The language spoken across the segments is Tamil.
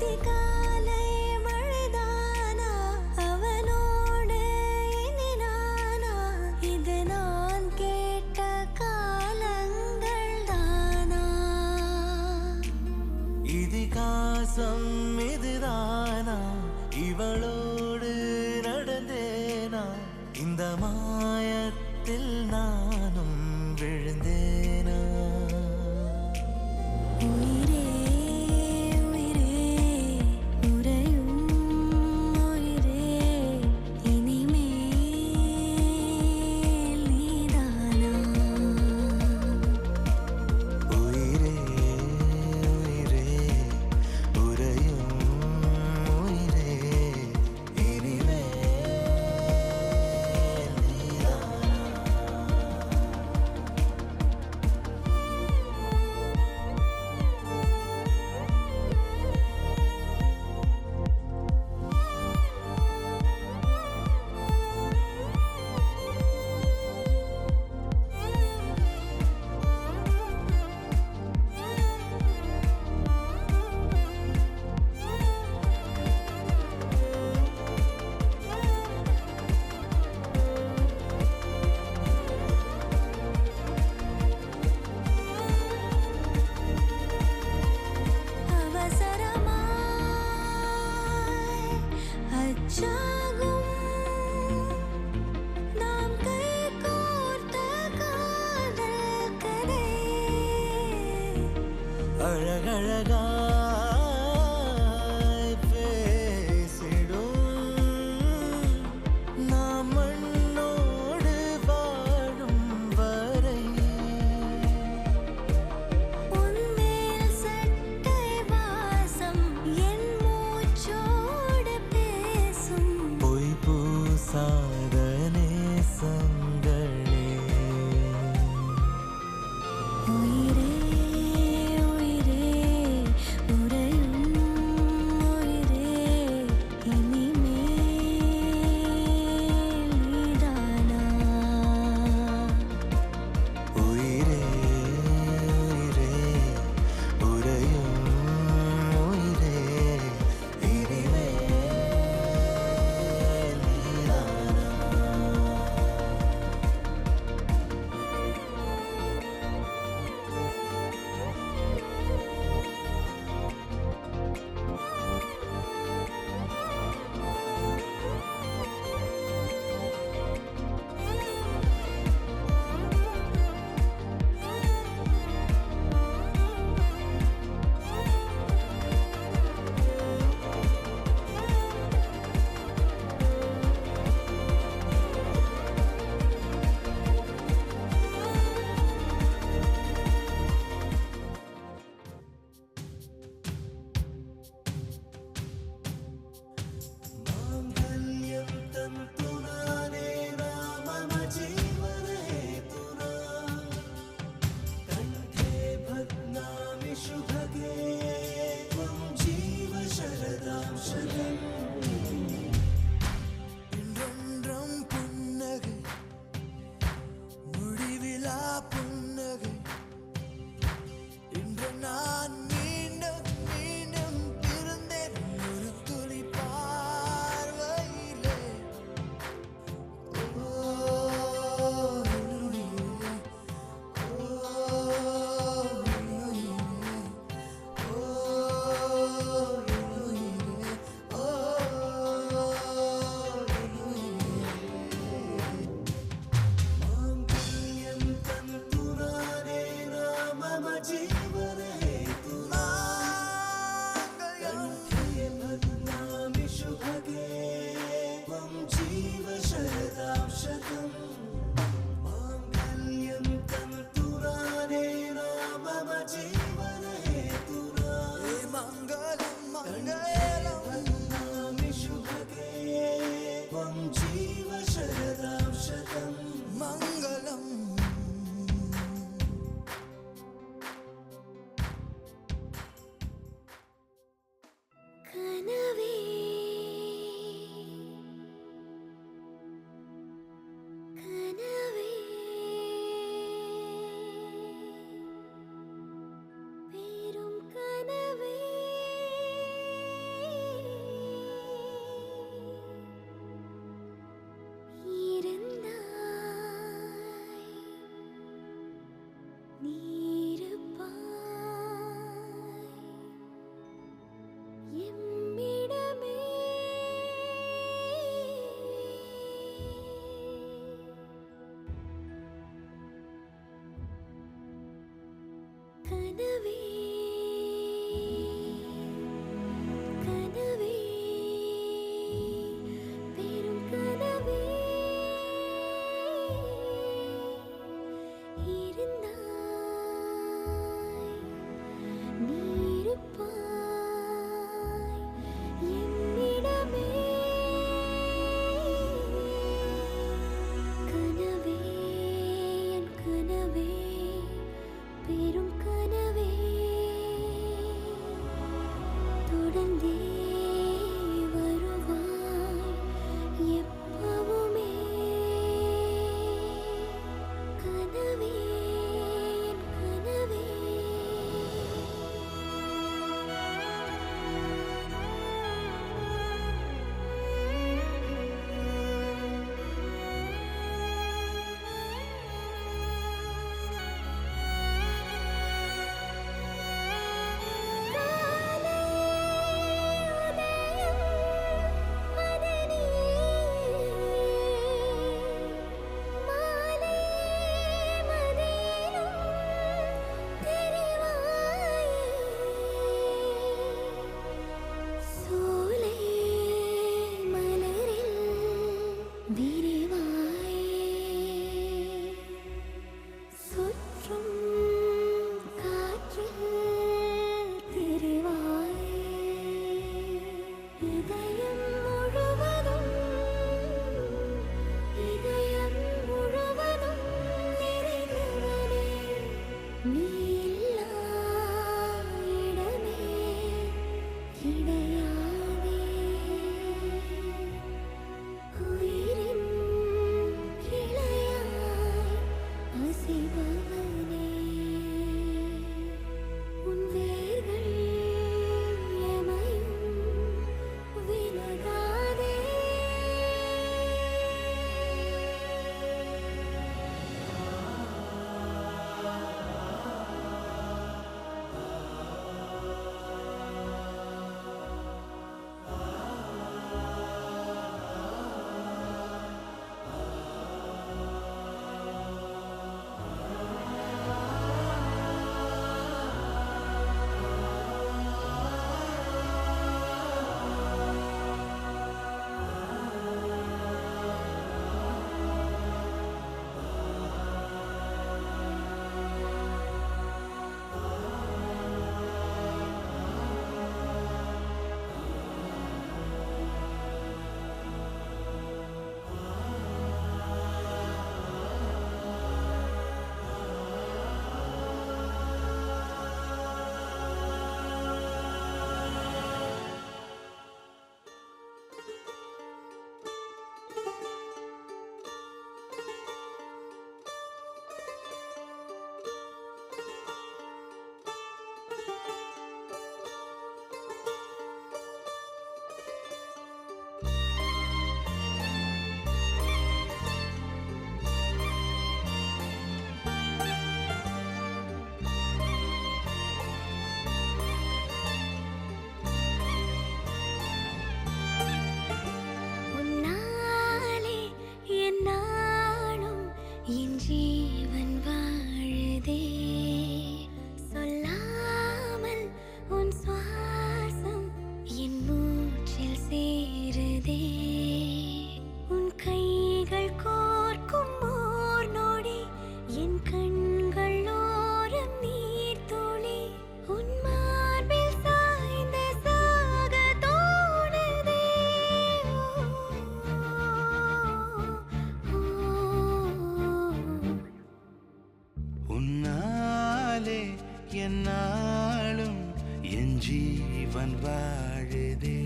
அதிகாலை மழைதானா அவனோடு இனி நானா இது நான் கேட்ட காலங்கள் தானா இதிகாசம் இதுதானா இவளோடு நடந்தேனா இந்த மாயத்தில் நானும் விழுந்தேனா உயிரே உயிரே உறையும் உயிரே இனிமேல் நீதானா உயிரே உயிரே உறையும் உயிரே இனிமேல் நீதானா நாம் கை கோர்த்த காதல் கதை அழகழகாய் பேசிடும் நாம் மண்ணோடு வாழும் வரை உன்மேல் சட்டை வாசம் என் மூச்சோடு பேசும் பொய் பூசாத நேசங்களே உயிரே உயிரே உறையும் உயிரே இனிமேல் நீதானா உயிரே உயிரே உறையும் உயிரே இனிமேல் நீதானா मांगल्यं तन्तुनानेना मम जीवनहेतुना कण्ठे भग्नामि शुभगे त्वं जीव शरदां शतम् இன்றென்றும் புன்னகை முடிவிலா புன்னகை இன்று நான் மீண்டும் மீண்டும் பிறந்தேன் ஒரு துளி பார்வையிலே ஓ உயிரே, ஓ உயிரே, ஓ உயிரே, ஓ எம்மிடமே கனவே கனவே பெரும் கனவே இருந்தாய் நீருப்பாய் என்னிடமே கனவே என் கனவே பெரும் கனவே தொடர்ந்தே வருவாய் எப்பவுமே கனவே என் கனவே என்னாலும் என் ஜீவன் வாழுதே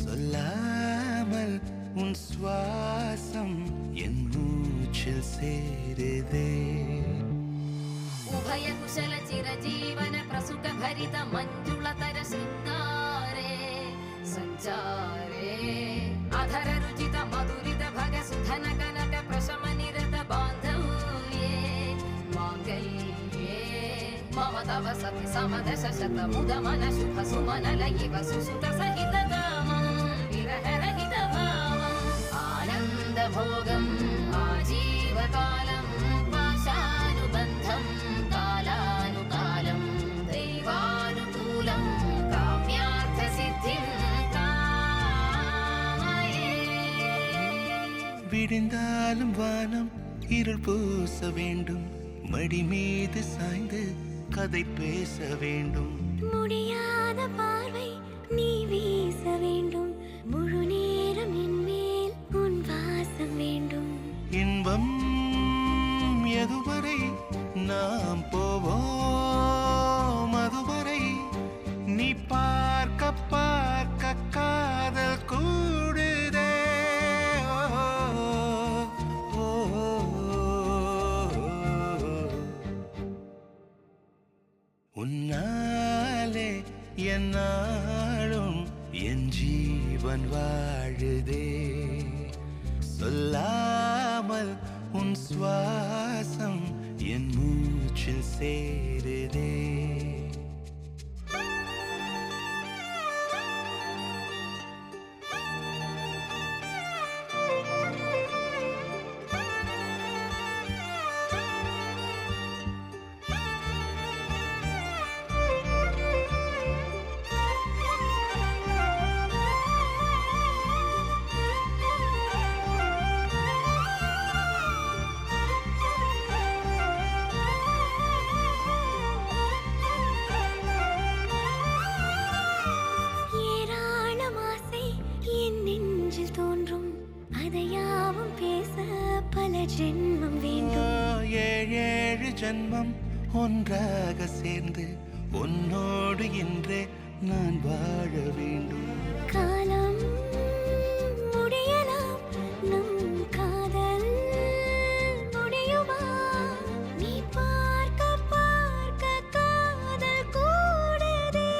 சொல்லாமல் உன் சுவாசம் என் மூச்சில் சேருதே उभय कुशल चिरजीवन प्रसुख भरित मंजुलतर शृंगारे संचारे अधर रुचित मधुरित भग सुधन कनक प्रशम निरत बांधव्ये मांगल्ये ममता वसति समदश शतमुदमन शुभ सुमनल इव सुसुत सहित कामं विरहरहित भावम् आनन्द भोगम् आजीवकालं पाशानुबन्धं कालानुकालं दैवानुकूलं काम्यार्थसिद्धिं कामये விடிந்தாலும் வானம் இருள் பூச வேண்டும், மடி மீது சாய்ந்து கதை பேச வேண்டும். முடியாத பார்வை நீ வீச வேண்டும், முழு நேரம் என் மேல் உன் வாசம் வேண்டும். இன்பம் எதுவரை நாம் போவோம், அதுவரை நீ பார்க்க பார்க்க காதல் கூடுதே. ஓ, உன்னாலே என்னாலும் என் ஜீவன் வாழுதே, சொல்லாமல் உன் சுவாசம் என் மூச்சில் சேருதே. ஏராளம் ஆசை என் நெஞ்சில் தோன்றும், அதையாவும் பேச பல ஜென்மம் வேண்டும். ஏழு ஜன்மம் ஒன்றாக சேர்ந்து உன்னோடு இன்றே நான் வாழ வேண்டும். காலம் முடியலாம், நம் காதல் முடியுமா? நீ பார்க்க பார்க்க காதல் கூடுதே.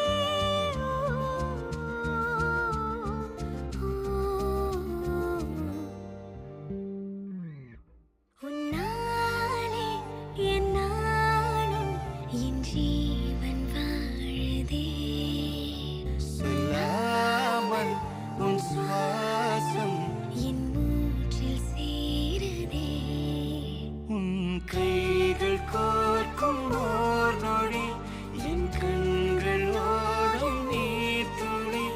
உன்னாலே என்னாலும் என் ஜீவன் வாழுதே, சொல்லாமல் உன் சுவாசம் என் மூச்சில் சேருதே. உன் கைகள் கோர்க்கும் ஓர் நொடி, என் கண்கள் ஓடும் நீர் துளி,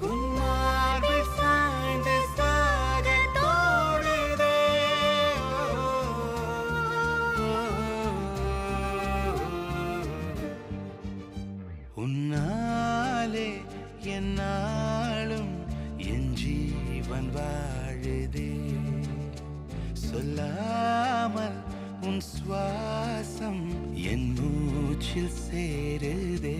உன் மார்பில் சாய்ந்து சாக தோடுதே. உன்னாலே என்னாலும் என் ஜீவன் வாழுதே, சொல்லாமல் உன் சுவாசம் என் மூச்சில் சேருதே.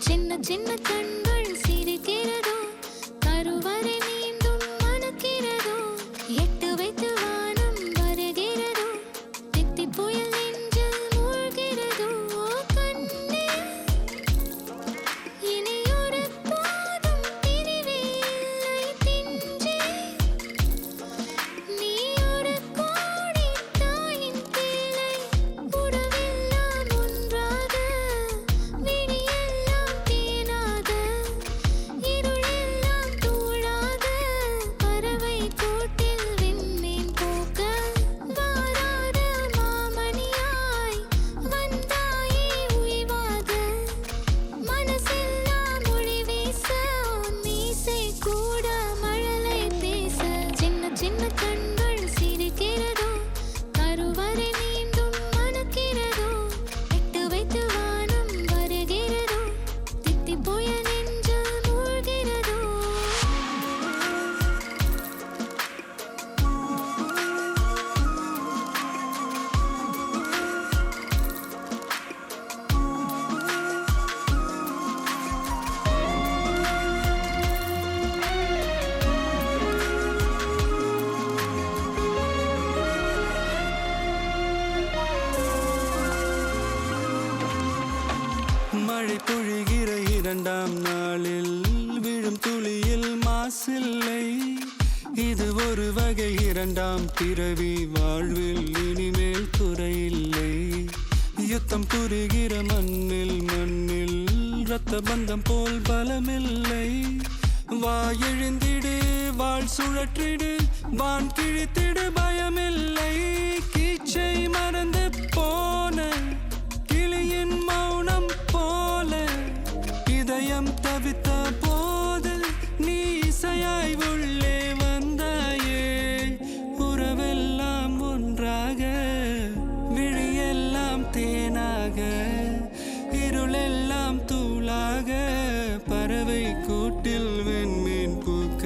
சின்ன சின்ன கண்கள் சிரிக்கிறதோ, கருவறை மீண்டும் மணக்கிறதோ, எட்டு வைத்து வானம் வருகிறதோ, தித்தி புயல் நெஞ்சில் மூழ்கிறதோ. கண்ணே, இனி ஒரு போதும் பிரிவே இல்லை பிஞ்சே. நீ ஒரு கோடி தாயின் பிள்ளை, உறவெல்லாம் ஒன்றாக, விழியெல்லாம் தேனாக. மழை பொழிகிற இரண்டாம் நாளில் விழும் துளியில் மாசில்லை. இது ஒரு வகை இரண்டாம் பிறவி, வாழ்வில் இனிமேல் குறையில்லை. யுத்தம் புரிகிற மண்ணில் இரத்த பந்தம் போல் பலமில்லை. வா எழுந்திடு, வாழ் சுழற்றிடு, வான் கிழித்திடு, பயமில்லை. கீச்சை மறந்து போன கிளியின் மௌனம் போல இதயம் தவித்த போது நீ இசையாய் உள்ளே வந்தாயே. உறவெல்லாம் ஒன்றாக, விழியெல்லாம் தேனாக, இருளெல்லாம் தூளாக, பறவை கூட்டில் வெண்மீன் பூக்க.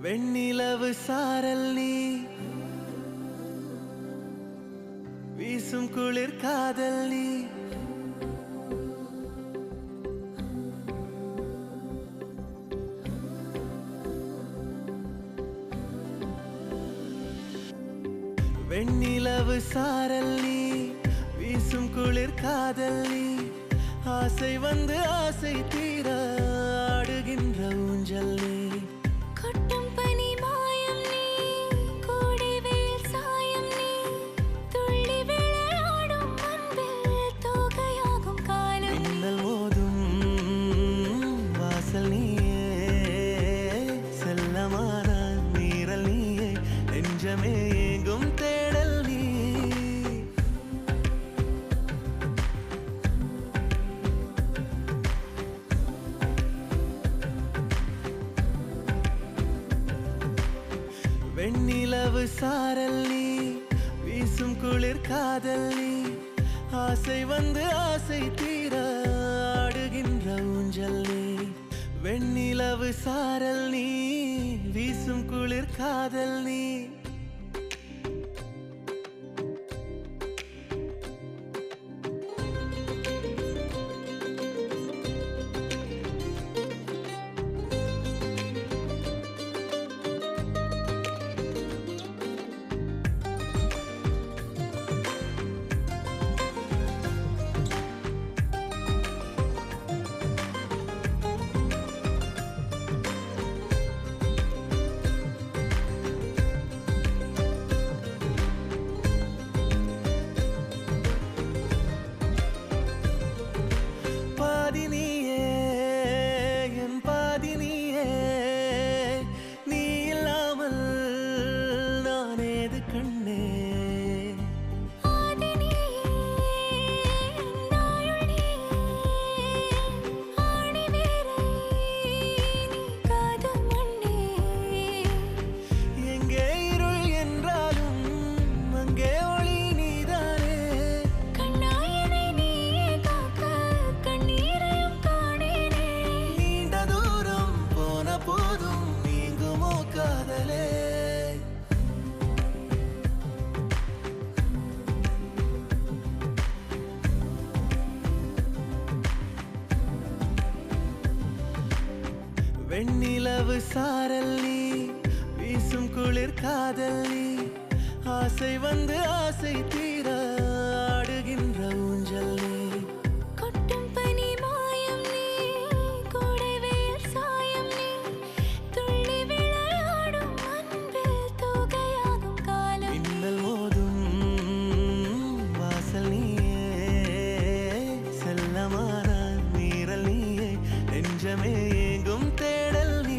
வெண்ணிலவு சாரல் நீ, வீசும் குளிர் காதல் நீ. வெண்ணிலவு சாரல் நீ, வீசும் குளிர் காதல் நீ. ஆசை வந்து ஆசை தீர ஆடுகின்ற ஊஞ்சல் நீ. கொட்டும் பனி மாயம் நீ, கோடை வெயில் சாயம் நீ. துள்ளி விளையாடும் அன்பில் தோகையாகும் காலம் நீ. மின்னல் மோதும் வாசல் நீயே, செல்லமான நீரல் நீயே, நெஞ்சமே எங்கும் தேடல் நீ. வெண்ணிலவு சாரல் நீ, வீசும் குளிர் காதல் நீ. ஆசை வந்து ஆசை தீர ஆடுகின்ற ஊஞ்சல் நீ. வெண்ணிலவு சாரல் நீ, வீசும் குளிர் காதல் நீ. வெண்ணிலவு சாரல் நீ, வீசும் குளிர் காதல் நீ. ஆசை வந்து ஆசை தீர ஆடுகின்ற ஊஞ்சல் நீ. கொட்டும் பனி மாயம் நீ, கோடை வெயில் சாயம் நீ. துள்ளி விளையாடும் அன்பில் தோகையாகும் காலம் நீ. மின்னல் மோதும் வாசல் நீயே, செல்லமான நீரல் நீயே, நெஞ்சமே எங்கும் தேடல் நீ.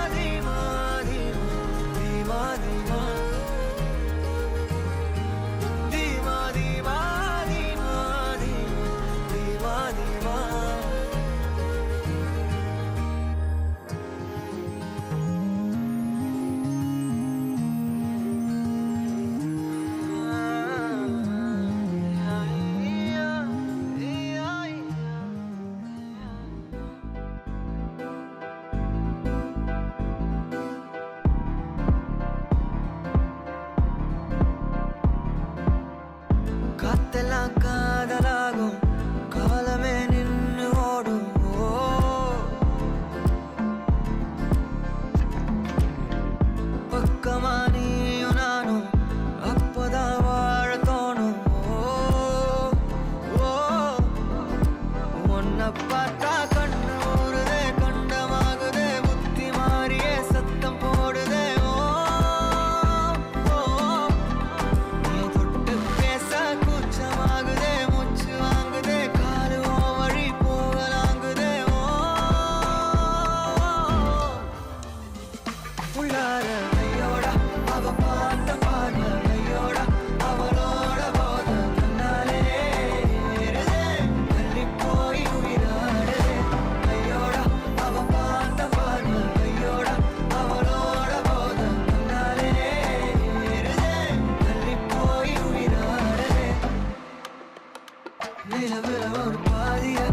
நிலவுல ஒரு பாதியா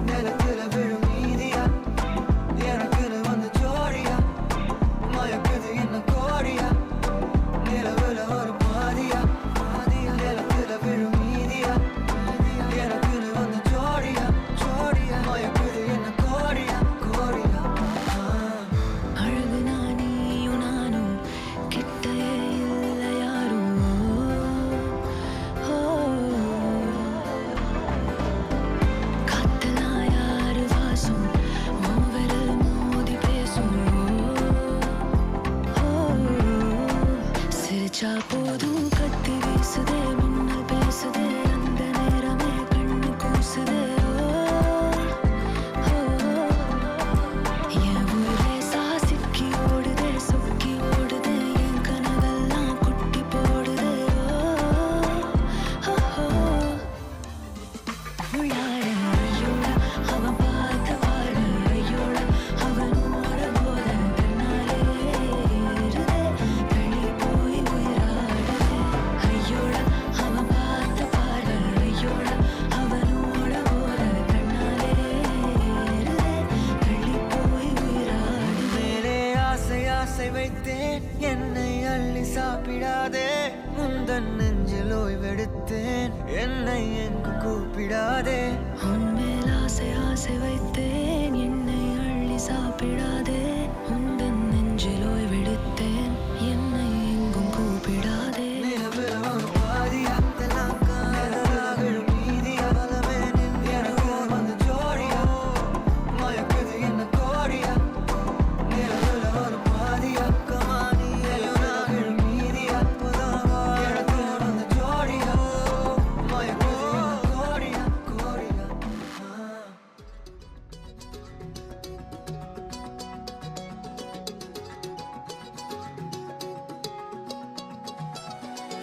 நிலத்துல விழும் மீதியா எனக்குன்னு வந்து ஜோடியா மயக்குது என்ன கோடியா நிலவுல ஒரு பாதியா நிலத்துல விழும் மீதியா எனக்குன்னு வந்து ஜோடியா மயக்குது என்ன கோடியா அழகு நானியும் நானும் கிட்டே இல்லை யாரும் காத்தெல்லாம் யாரு வாசம் மூவரில் மோதி பேசும் சிரிச்சா போதும் கத்தி வீசுதே மின்னல் பேசுதே அந்த நேரமே கண்ணு கூசுதே என் ஊரே சாசிக்கி ஓடுதே சொக்கி ஓடுதே என் கனவெல்லாம் குட்டி போடுதே உள்ளார ஐயோட அவன் பார்த்த பார்வை ஐயோட அவனோட போத கண்ணாலே ஏறுதே வெளி போய் உயிராடுதே ஐயோட அவன் பார்த்த பார்வை ஐயோட அவனோட போத கண்ணாலே ஏறுதே வெளி போய் உயிராடுதே மேலே ஆசை வைத்தேன் என்னை அள்ளி சாப்பிடாதே முந்தன் நெஞ்சில் ஓய்வெடுத்தேன் என்னை எங்கு கூப்பிடாதே உன்மேல் ஆசை வைத்தேன் என்னை அள்ளி சாப்பிடாதே உந்தன் நெஞ்சில் ஓய்வெடுத்தேன் என்னை எங்கும் கூப்பிடாதே நிலவுல ஒரு பாதியா நிலத்துல விழும் மீதியா எனக்கு வந்து ஜோடியா மயக்குது என்ன கோடியா நிலவுல ஒரு பாதியா நிலத்துல விழும் மீதியா எனக்கு வந்து ஜோடியா மயக்குது என்ன கோடியா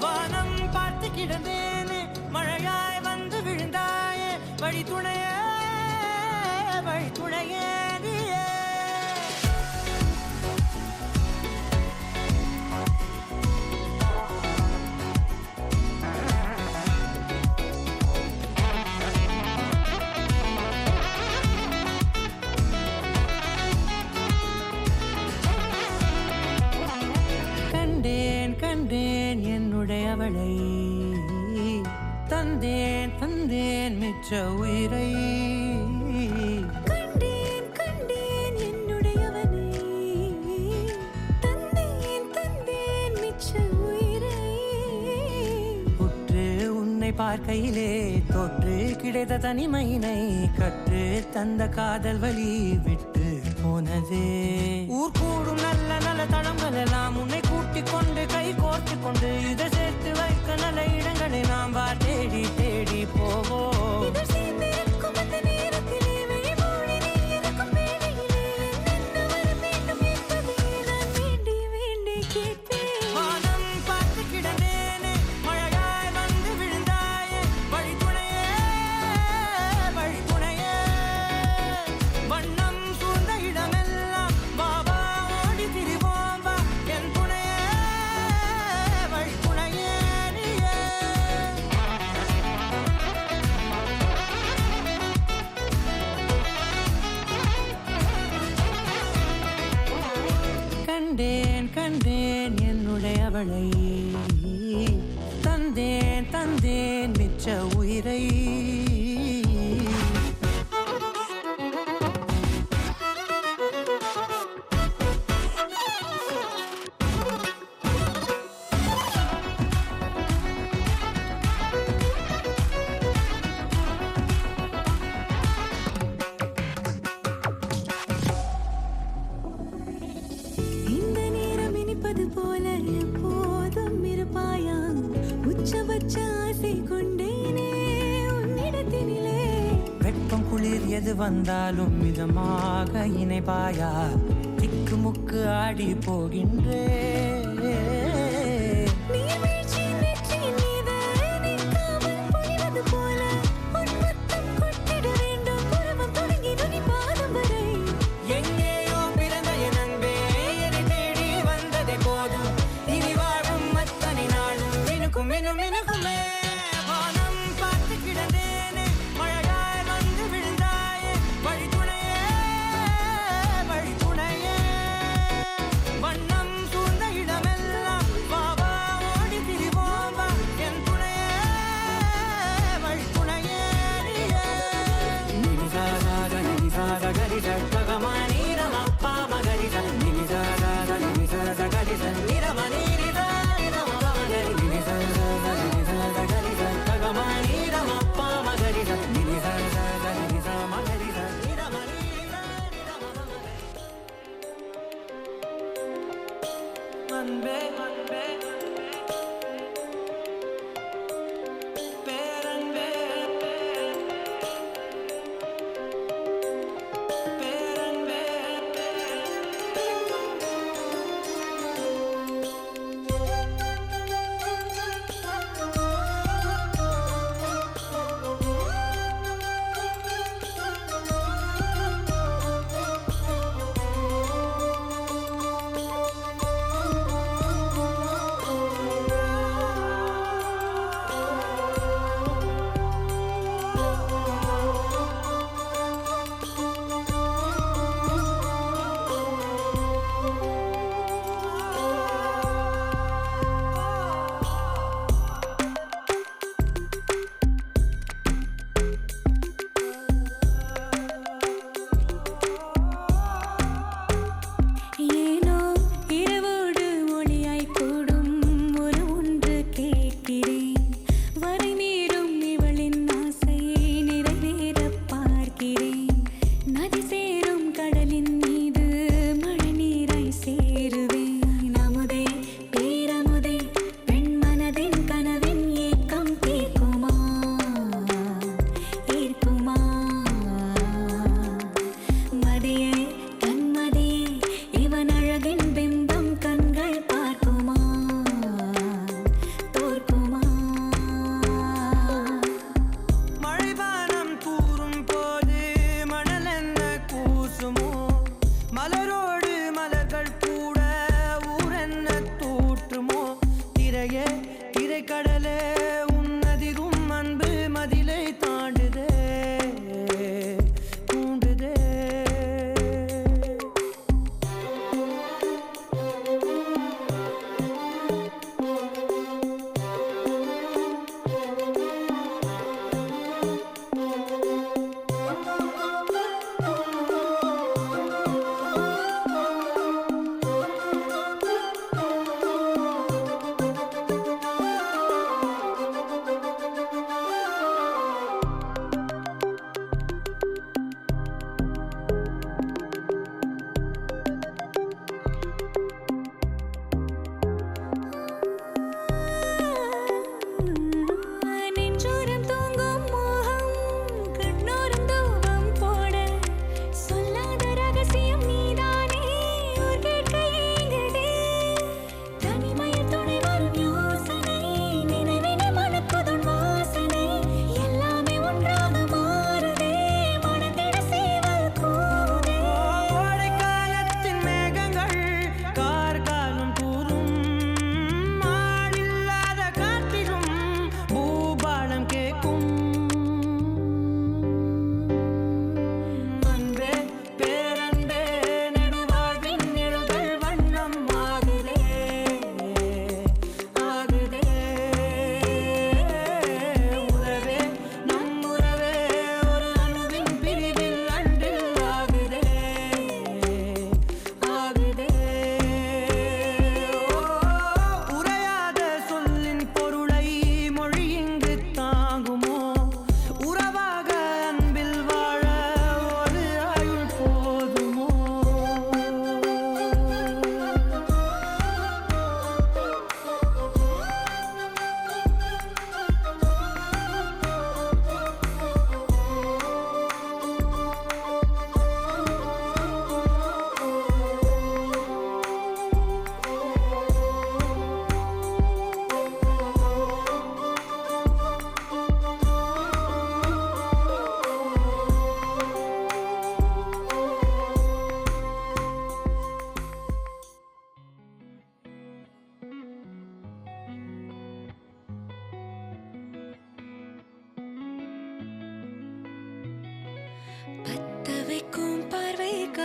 வானம் பார்த்து கிடந்தேனே மழையாய் வந்து விழுந்தாயே வழி துணையே நீயே கண்டேன் என்னுடையவளை தந்தேன் மிச்ச உயிரை கண்டேன் என்னுடையவனை தந்தேன் மிச்ச உயிரை உற்று உன்னை பார்க்கையிலே தொற்று கிடைத்த தனிமையினை கற்று தந்த காதல் வழி விட்டு போனதே ஊர் கூடும் நல்ல நல்ல தளங்கள் எல்லாம் உன்னை கூட்டிக் கொண்டு கை கோர்த்து கொண்டு இதை சேர்த்து வைக்க நல்ல இடங்களை நாம் தேடி தேடி போவோம் இதழ் சேர்ந்திருக்கும் அந்த நேரத்திலே விழிமூடி நீ இருக்கும் வேளையிலே என்னென்ன வர வேண்டும் என்பதை நான் வேண்டி கேட்பேன் வானம் பார்த்து கிடந்தேனே மழையாய் வந்து விழுந்தாயே வழி துணையே வண்ணம் சூழ்ந்த இடமெல்லாம் பாபா ஓடி திரிவோம் வா என் துணையே வழி துணையே நீயே கண்டேன் என்னுடையவளை தந்தேன் மிச்ச உயிரை இந்த நேரம் இனிப்பது போல எப்போதும் இருப்பாயா உச்சபட்ச ஆசை கொண்டேனே உன்னிடத்தினிலே வெப்பம் குளிர் எது வந்தாலும் மிதமாக இணைப்பாயா திக்குமுக்கு ஆடி போகின்றே நீர்வீழ்ச்சியின் நெற்றியின் மீது நிற்காமல் பொழிவது போல உன் முத்தம் கொட்டிட வேண்டும் உருவம் தொடங்கி நுனி பாதம் வரை எங்கேயோ பிறந்த என் அன்பே என்னை தேடி வந்ததே போதும் இனி வாழும் அத்தனை நாளும் மினுக்குமே வானம் பார்த்து கிடந்தேனே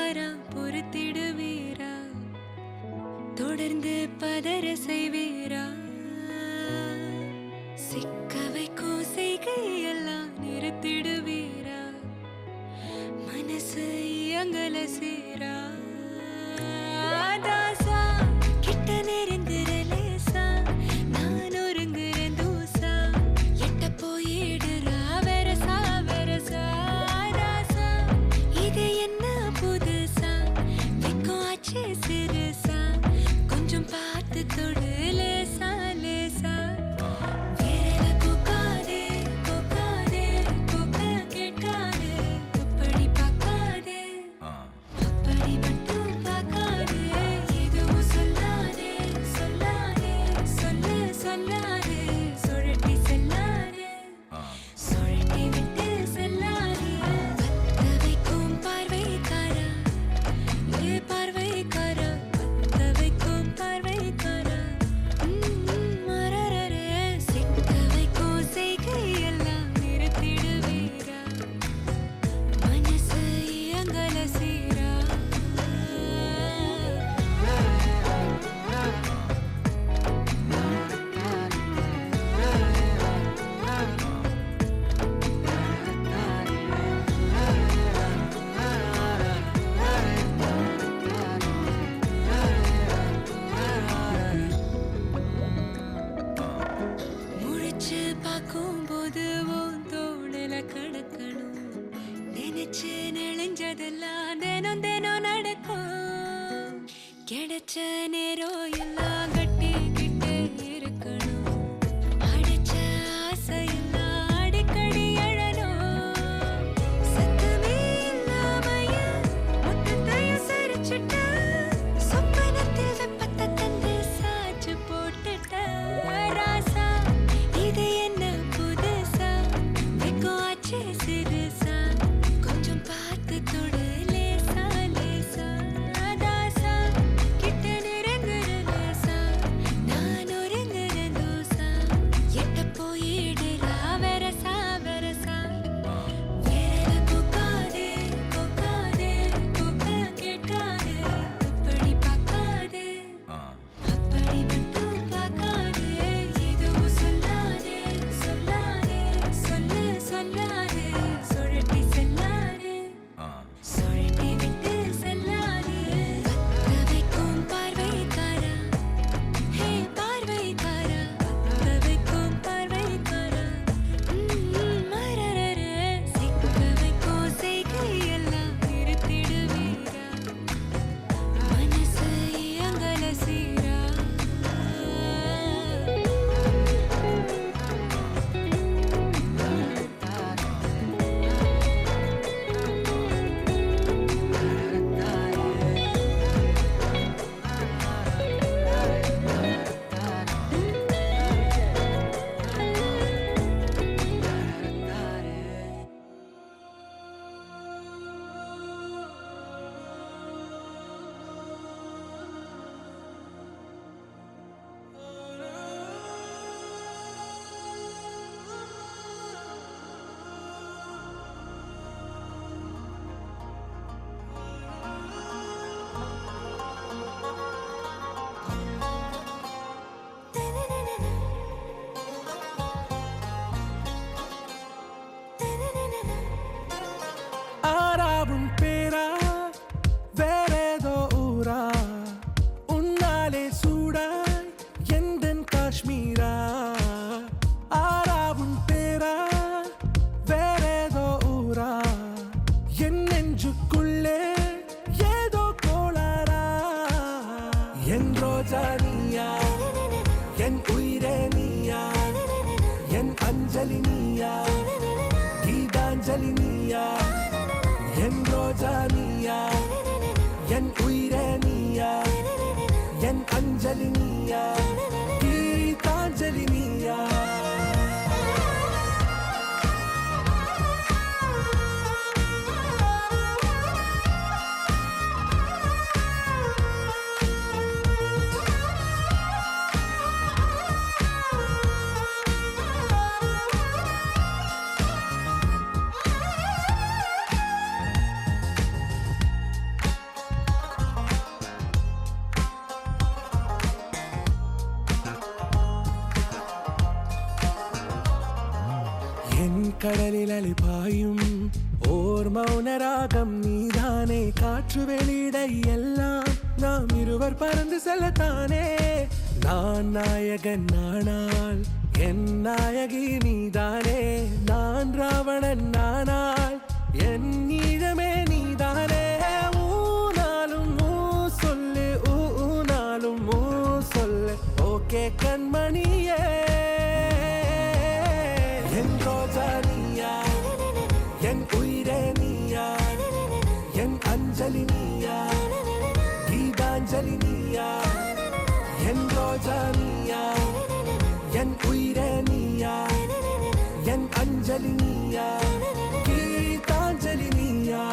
வாரா பொறுத்திடுவீரா தொடர்ந்து பதற செய்வீரா சிக்க வைக்கும் செய்கையெல்லாம் நிறுத்திடுவீரா மனசு இயங்கல சீரா தாசா கிட்ட நெருங்குற லேசா நான் ஒருங்குறேன் தூசா எட்ட போயிடுறா வெரசா வெரசா தாசா இது என்ன புதுசா வெக்கம் ஆச்சு சிறுசா கொஞ்சம் பார்த்து தொடு லேசா லேசா வேற கூக்காதே கூக்காதே கூக்க கேட்காதே அப்படி பார்க்காதே அப்படி மட்டும் பார்க்காதே எதுவும் சொல்லாதே சொல்லாதே சொல்லு சொல்லாதே சுழட்டி செல்லாதே சுழட்டி விட்டு செல்லாதே பத்த வைக்கும் பார்வைக்காரா ஏ பார்வைக்காரா பத்த வைக்கும் பார்வைக்காரா மரரரே சிக்க வைக்கும் செய்கையெல்லாம் நிறுத்திடுவீரா மனசு இயங்கல சீரா முழிச்சு பார்க்கும்போது உன் தோணுல கடக்கணும் நினைச்சு நெளிஞ்சதெல்லாம் தினம் தினம் நடக்கும் கிடைச்ச நேரம் எல்லாம் கட்டிக்கிட்டு இருக்கணும் அடிச்ச ஆசையெல்லாம் அடிக்கடி எழணும் சத்தமே இல்லாமைய மொத்தத்தையும் சரிச்சுட்ட சொப்பனத்தில் வெப்பத்தை தந்து சாச்சு போட்டுட்ட ராசா இது என்ன புதுசா வெக்கம் ஆச்சு சிறுசா கொஞ்சம் பார்த்து தொடு லேசா லேசா தாசா கிட்ட நெருங்குற லேசா நான் ஒருங்குற தூசா எட்ட போயிடுறா வெரசா வெரசா வேற கூக்காதே கூக்காதே கூக்க கேட்காதே அப்படி பார்க்காதே அப்படி மட்டும் பார்க்காதே எதுவும் சொல்லாதே சொல்லாதே சொல்லு சொல்லாதே சுழட்டி செல்லாதே சுழட்டி விட்டு செல்லாதே பத்த வைக்கும் பார்வைக்காரா ஹே பார்வைக்காரா பத்த வைக்கும் பார்வைக்காரா மரரரே சிக்க வைக்கும் செய்கையெல்லாம் நிறுத்திடுவீரா மனசு இயங்கல சீரா ஆறாவும் பேரா வேறேதோ ஊரா உன்னாலே சூடாய் எந்தன் காஷ்மீரா ஆறாவும் பேரா வேறேதோ ஊரா என் நெஞ்சுக்குள்ளே ஏதோ கோளாரா என் ரோஜா நீயா என் உயிரே நீயா என் அஞ்சலி நீயா கீதாஞ்சலி நீயா என் ரோஜா நீயா என் உயிரே நீயா என் அஞ்சலி நீயா கீதாஞ்சலி நீயா கடலில் அலைபாயும் ஓர் மௌனராகம் நீதானே. காற்று வெளியிடை எல்லாம் நாம் இருவர் பறந்து செல்லத்தானே. நான் நாயகன் நானால் என் நாயகி நீதானே. நான் ராவணன் நானால் என் ஈழமே நீதானே. ஊனாலும் ஊ சொல்லு ஊனாலும் ஊ சொல்லு ஓகே கண்மணியே. என் ரோஜா நீயா, என் உயிரே நீயா, என் அஞ்சலி நீயா, கீதாஞ்சலி நீயா. என் ரோஜா நீயா, என் உயிரே நீயா, என் அஞ்சலி நீயா, கீதாஞ்சலி நீயா.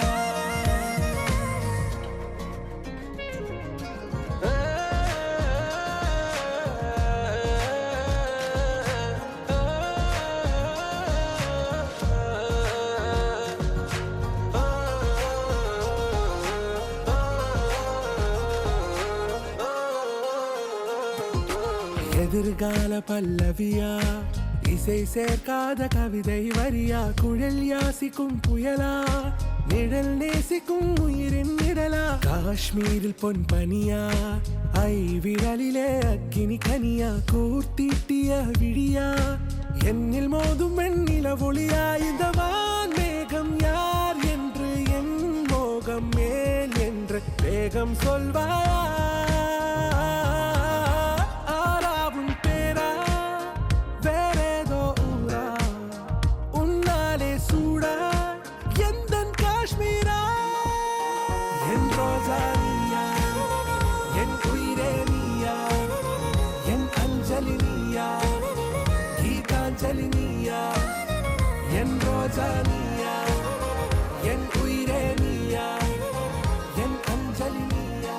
எதிர்கால பல்லவியா, இசை சேர்க்காத கவிதை வரியா, குழல் யாசிக்கும் புயலா, நிழல் நேசிக்கும் உயிரின் நிழலா. காஷ்மீரில் பொன் பனியா, ஐ விரலிலே அக்கினி கனியா, கூர்த்தீட்டிய விழியா, என்னில் மோதும் வெண்ணில ஒளியா. இந்த வான் மேகம் யார் என்று என் மோகம் மேல் என்று வேகம் சொல்வாயா. என் ரோஜா நீயா, என் உயிரே நீயா, என் அஞ்சலி நீயா.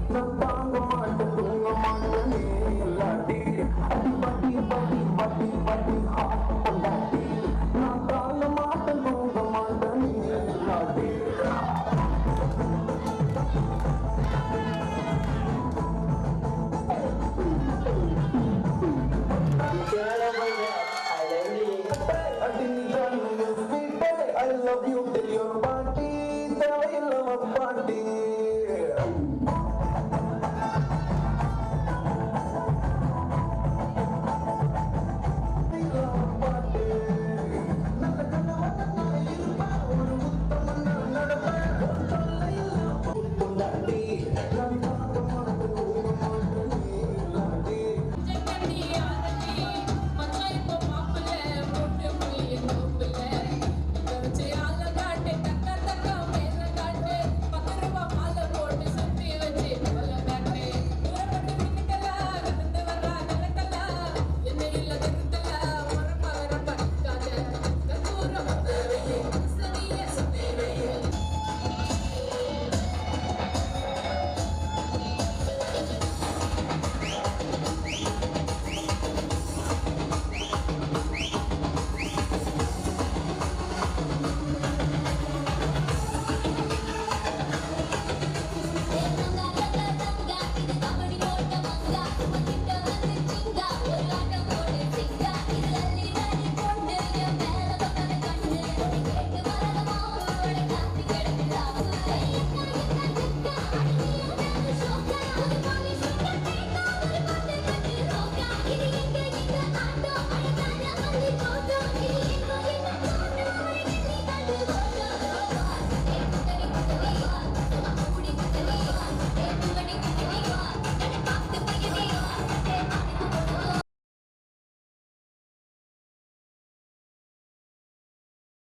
No pongo